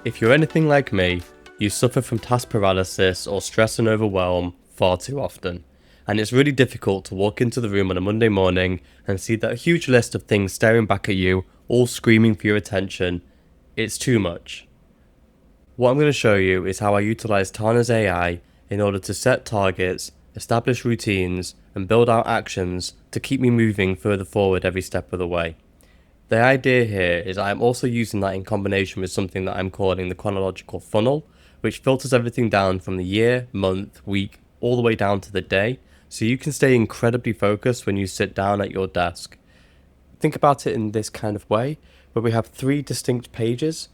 If you're anything like me, you suffer from task paralysis or stress and overwhelm far too often, and it's really difficult to walk into the room on a Monday morning and see that huge list of things staring back at you, all screaming for your attention. It's too much. What I'm going to show you is how I utilize Tana's AI in order to set targets, establish routines, and build out actions to keep me moving further forward every step of the way. The idea here is I'm also using that in combination with something that I'm calling the chronological funnel, which filters everything down from the year, month, week, all the way down to the day, so you can stay incredibly focused when you sit down at your desk. Think about it in this kind of way, where we have three distinct pages.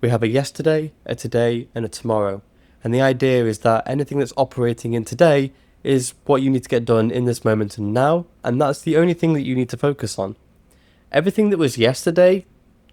We have a yesterday, a today, and a tomorrow. And the idea is that anything that's operating in today is what you need to get done in this moment and now, and that's the only thing that you need to focus on. Everything that was yesterday,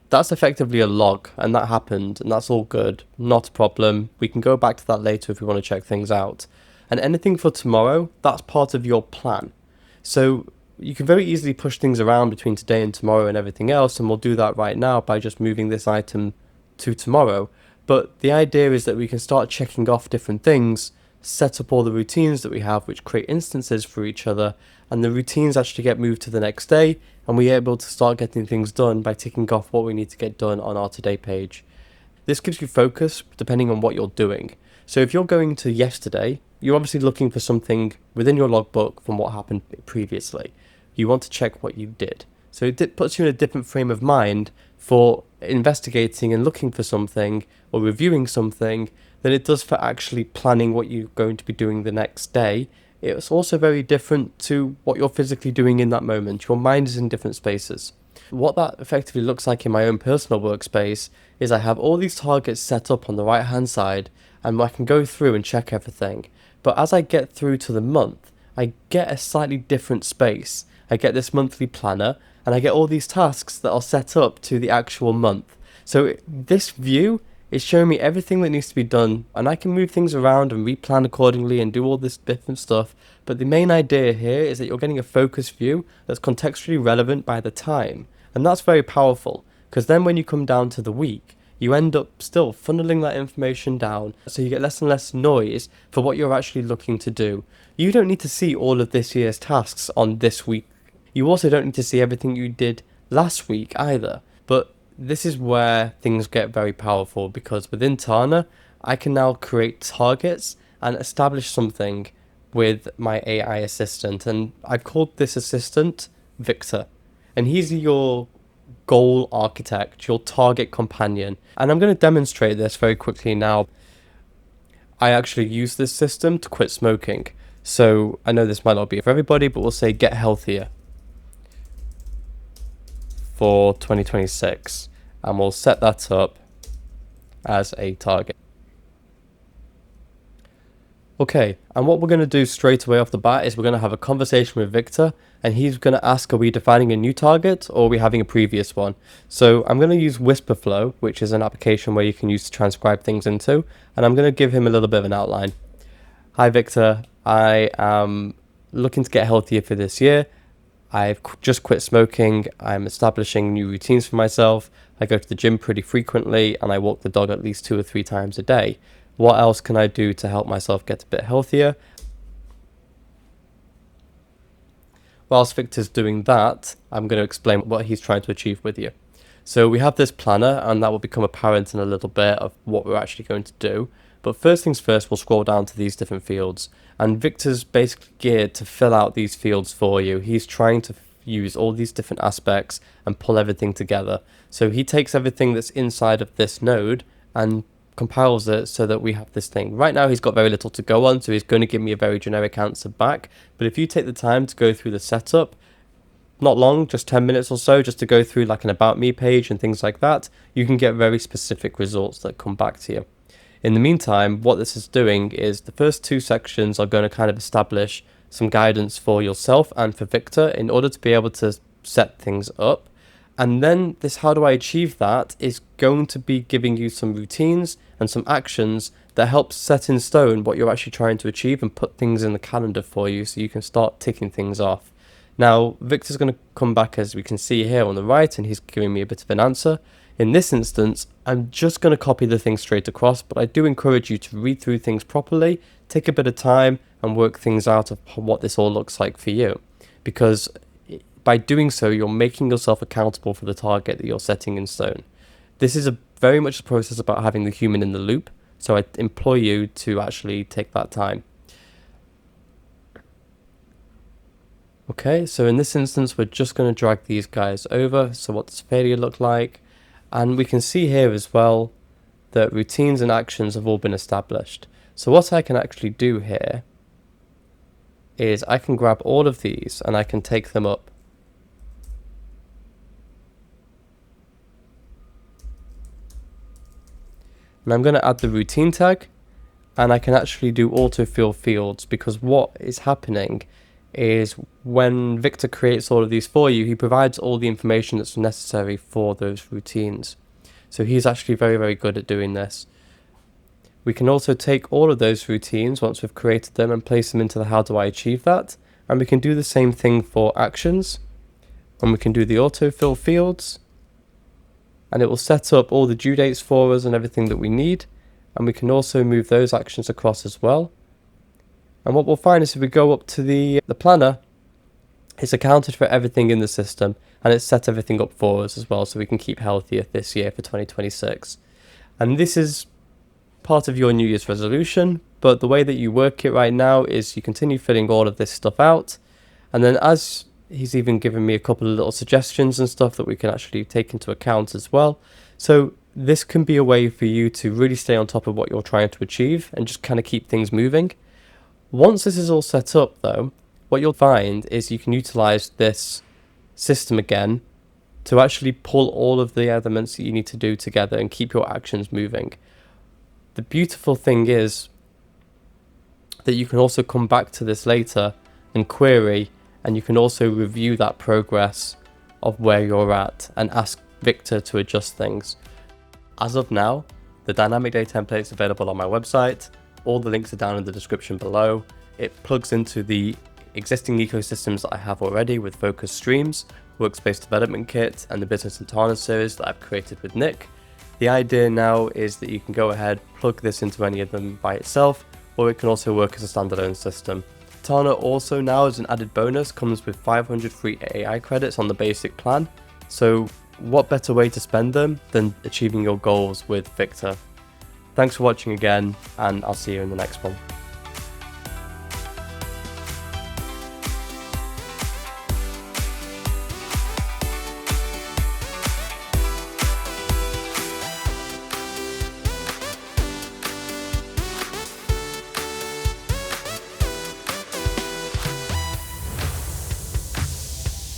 that's effectively a log, and that happened, and that's all good, not a problem. We can go back to that later if we want to check things out. And anything for tomorrow, that's part of your plan. So you can very easily push things around between today and tomorrow and everything else, and we'll do that right now by just moving this item to tomorrow. But the idea is that we can start checking off different things, set up all the routines that we have which create instances for each other, and the routines actually get moved to the next day, and we're able to start getting things done by ticking off what we need to get done on our today page. This gives you focus depending on what you're doing. So if you're going to yesterday, you're obviously looking for something within your logbook from what happened previously. You want to check what you did. So it puts you in a different frame of mind for investigating and looking for something or reviewing something than it does for actually planning what you're going to be doing the next day. It's also very different to what you're physically doing in that moment. Your mind is in different spaces. What that effectively looks like in my own personal workspace is I have all these targets set up on the right hand side, and I can go through and check everything. But as I get through to the month, I get a slightly different space. I get this monthly planner, and I get all these tasks that are set up to the actual month. So this view is showing me everything that needs to be done, and I can move things around and replan accordingly and do all this different stuff. But the main idea here is that you're getting a focused view that's contextually relevant by the time. And that's very powerful, because then when you come down to the week, you end up still funneling that information down, so you get less and less noise for what you're actually looking to do. You don't need to see all of this year's tasks on this week. You also don't need to see everything you did last week either. But this is where things get very powerful, because within Tana, I can now create targets and establish something with my AI assistant. And I've called this assistant Victor. And he's your goal architect, your target companion. And I'm going to demonstrate this very quickly now. I actually use this system to quit smoking. So I know this might not be for everybody, but we'll say get healthier for 2026, and we'll set that up as a target. Okay, and what we're going to do straight away off the bat is we're going to have a conversation with Victor, and he's going to ask, are we defining a new target or are we having a previous one? So I'm going to use Whisperflow, which is an application where you can use to transcribe things into, and I'm going to give him a little bit of an outline. Hi Victor, I am looking to get healthier for this year. I've just quit smoking. I'm establishing new routines for myself. I go to the gym pretty frequently, and I walk the dog at least 2 or 3 times a day. What else can I do to help myself get a bit healthier? Whilst Victor's doing that, I'm going to explain what he's trying to achieve with you. So we have this planner, and that will become apparent in a little bit of what we're actually going to do. But first things first, we'll scroll down to these different fields. And Victor's basically geared to fill out these fields for you. He's trying to use all these different aspects and pull everything together. So he takes everything that's inside of this node and compiles it so that we have this thing. Right now he's got very little to go on, so he's going to give me a very generic answer back. But if you take the time to go through the setup, not long, just 10 minutes or so, just to go through like an about me page and things like that, you can get very specific results that come back to you. In the meantime, what this is doing is the first 2 sections are going to kind of establish some guidance for yourself and for Victor in order to be able to set things up. And then this how do I achieve that is going to be giving you some routines and some actions that help set in stone what you're actually trying to achieve and put things in the calendar for you so you can start ticking things off. Now, Victor's going to come back, as we can see here on the right, and he's giving me a bit of an answer. In this instance, I'm just going to copy the thing straight across, but I do encourage you to read through things properly, take a bit of time and work things out of what this all looks like for you. Because by doing so, you're making yourself accountable for the target that you're setting in stone. This is very much a process about having the human in the loop, so I implore you to actually take that time. Okay, so in this instance, we're just going to drag these guys over. So what does failure look like? And we can see here as well that routines and actions have all been established. So what I can actually do here is I can grab all of these and I can take them up. And I'm going to add the routine tag, and I can actually do autofill fields, because what is happening is when Victor creates all of these for you, he provides all the information that's necessary for those routines. So he's actually very, very good at doing this. We can also take all of those routines once we've created them and place them into the how do I achieve that. And we can do the same thing for actions. And we can do the autofill fields. And it will set up all the due dates for us and everything that we need. And we can also move those actions across as well. And what we'll find is if we go up to the planner, it's accounted for everything in the system, and it's set everything up for us as well, so we can keep healthier this year for 2026. And this is part of your New Year's resolution, but the way that you work it right now is you continue filling all of this stuff out, and then as he's even given me a couple of little suggestions and stuff that we can actually take into account as well. So this can be a way for you to really stay on top of what you're trying to achieve and just kind of keep things moving. Once this is all set up though, what you'll find is you can utilize this system again to actually pull all of the elements that you need to do together and keep your actions moving. The beautiful thing is that you can also come back to this later and query, and you can also review that progress of where you're at and ask Victor to adjust things. As of now, the Dynamic Day template is available on my website. All the links are down in the description below. It plugs into the existing ecosystems that I have already with Focus Streams, Workspace Development Kit, and the Business and Tana series that I've created with Nick. The idea now is that you can go ahead, plug this into any of them by itself, or it can also work as a standalone system. Tana also now, as an added bonus, comes with 500 free AI credits on the basic plan. So what better way to spend them than achieving your goals with Victor? Thanks for watching again, and I'll see you in the next one.